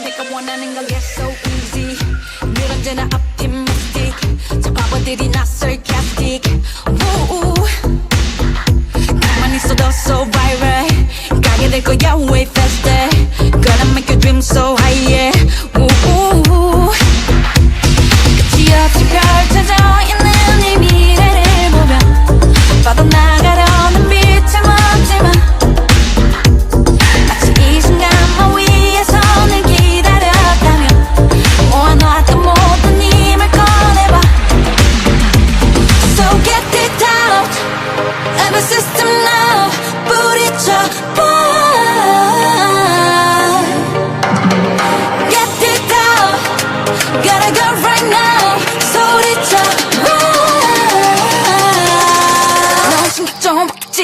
내가 원하는 건 get so easy 늘 언제나 optimistic 저 바보들이 나 sarcastic 가만히 있어도 so viral 가게 될 거야 way faster Gonna make your dream so high yeah 끝이 없이 펼쳐져 있는 이 미래를 보며 뻗어나가려는 빛을 먹지만 마치 이 순간만 위에 손을 기다렸다면 모아놨던 모든 힘을 꺼내봐 So get it out Every system now 부딪혀봐 Get it out Gotta go right now 소리쳐봐 넌 신경 좀 먹지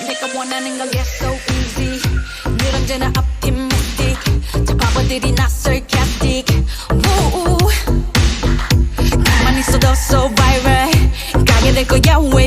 내가 원하는 건 get so easy 늘 언제나 optimistic 저 바보들이 나 sarcastic 가만히 있어도 so viral 가게 될 거야 way